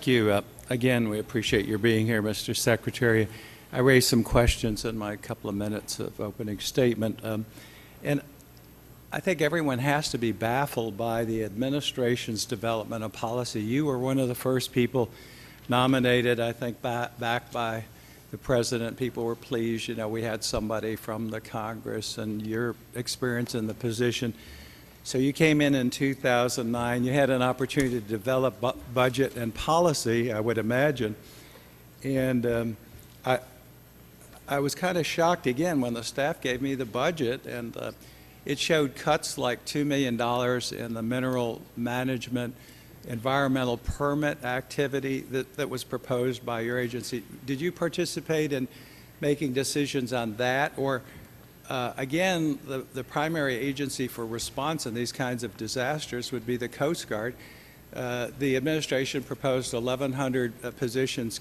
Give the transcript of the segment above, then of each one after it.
Thank you. Again, we appreciate your being here, Mr. Secretary. I raised some questions in my couple of minutes of opening statement. And I think everyone has to be baffled by the administration's development of policy. You were one of the first people nominated, I think, back by the president. People were pleased. You know, we had somebody from the Congress and your experience in the position. So you came in 2009. You had an opportunity to develop budget and policy, I would imagine. And I was kind of shocked again when the staff gave me the budget, and it showed cuts like $2 million in the mineral management environmental permit activity that was proposed by your agency. Did you participate in making decisions on that? Or again, the primary agency for response in these kinds of disasters would be the Coast Guard. The administration proposed 1,100 positions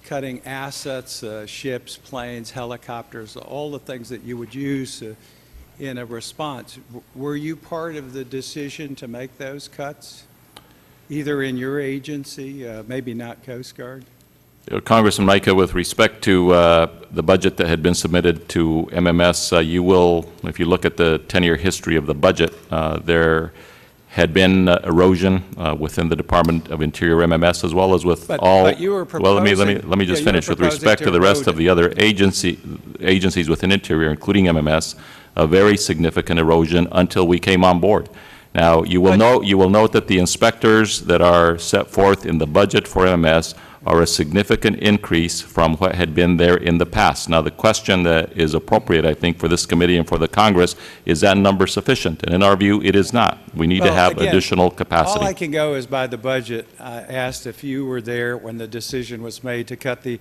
cutting assets, ships, planes, helicopters, all the things that you would use in a response. Were you part of the decision to make those cuts, either in your agency, maybe not Coast Guard? Congressman Mica, with respect to the budget that had been submitted to MMS, you will, if you look at the 10-year history of the budget, there had been erosion within the Department of Interior MMS, as well as with all. But you were proposing, well, let me just finish. With respect to the rest of the other agencies within Interior, including MMS, a very significant erosion until we came on board. Now, you will note that the inspectors that are set forth in the budget for MMS are a significant increase from what had been there in the past. Now, the question that is appropriate, I think, for this committee and for the Congress, is that number sufficient? And in our view, it is not. We need to have additional capacity. All I can go is by the budget. I asked if you were there when the decision was made to cut the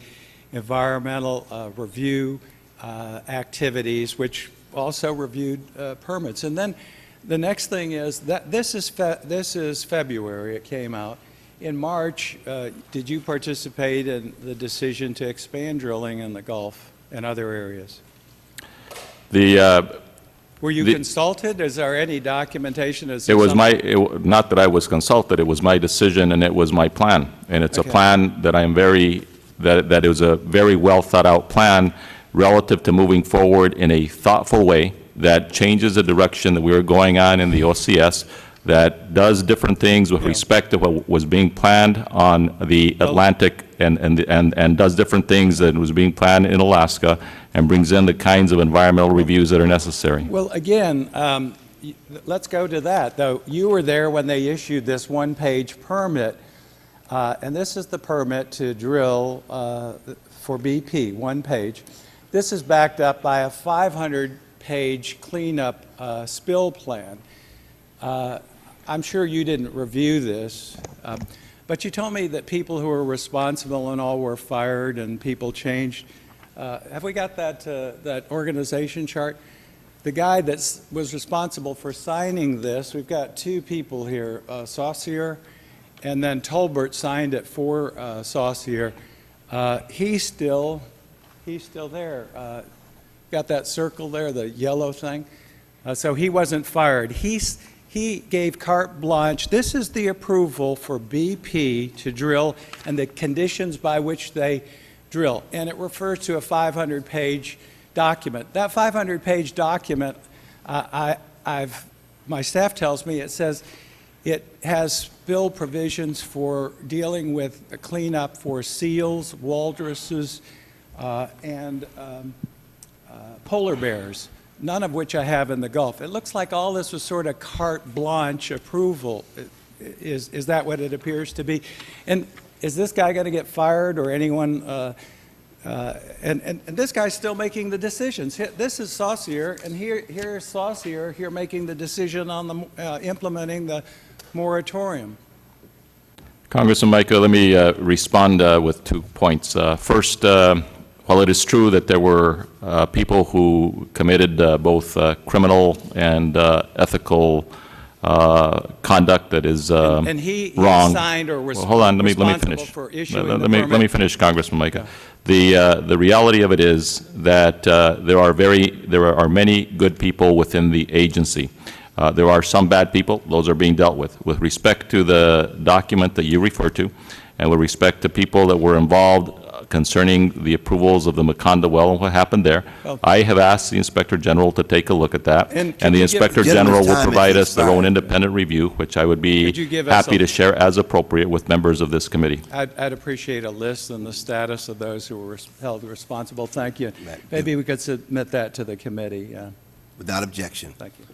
environmental review activities, which also reviewed permits. And then the next thing is that this is February. It came out. In March, did you participate in the decision to expand drilling in the Gulf and other areas? Were you consulted? Is there any documentation? It was not that I was consulted. It was my decision, and it was my plan. And it's a plan that that is a very well thought out plan relative to moving forward in a thoughtful way that changes the direction that we were going on in the OCS, that does different things with respect to what was being planned on the Atlantic and does different things that was being planned in Alaska, and brings in the kinds of environmental reviews that are necessary. Well, again, let's go to that, though. You were there when they issued this one-page permit, and this is the permit to drill for BP, one page. This is backed up by a 500-page cleanup spill plan. I'm sure you didn't review this, but you told me that people who were responsible and all were fired and people changed. Have we got that organization chart? The guy that was responsible for signing this, we've got two people here, Saucier, and then Tolbert signed it for Saucier. He's still there. Got that circle there, the yellow thing? So he wasn't fired. He gave carte blanche. This is the approval for BP to drill and the conditions by which they drill. And it refers to a 500-page document. That 500-page document, my staff tells me, it says it has spill provisions for dealing with a cleanup for seals, walruses, and polar bears, none of which I have in the Gulf. It looks like all this was sort of carte blanche approval. Is that what it appears to be? And is this guy going to get fired or anyone? And this guy's still making the decisions. This is Saucier, and here's Saucier here making the decision on the implementing the moratorium. Congressman Mica, let me respond with 2 points. First, while it is true that there were people who committed both criminal and ethical conduct that is wrong. And he signed or was hold on, let me finish. For issuing let me finish, Congressman Mica. The reality of it is that there are many good people within the agency. There are some bad people. Those are being dealt with. With respect to the document that you refer to, and with respect to people that were involved concerning the approvals of the Macondo well and what happened there, Well- I have asked the Inspector General to take a look at that, And can and the you give- Inspector Give him General his will time if provide he's us their own fired. independent review, which I would be Could you give us happy a- to share as appropriate with members of this committee. I'd appreciate a list and the status of those who were held responsible. Thank you. Right. Maybe we could submit that to the committee. Without objection. Thank you.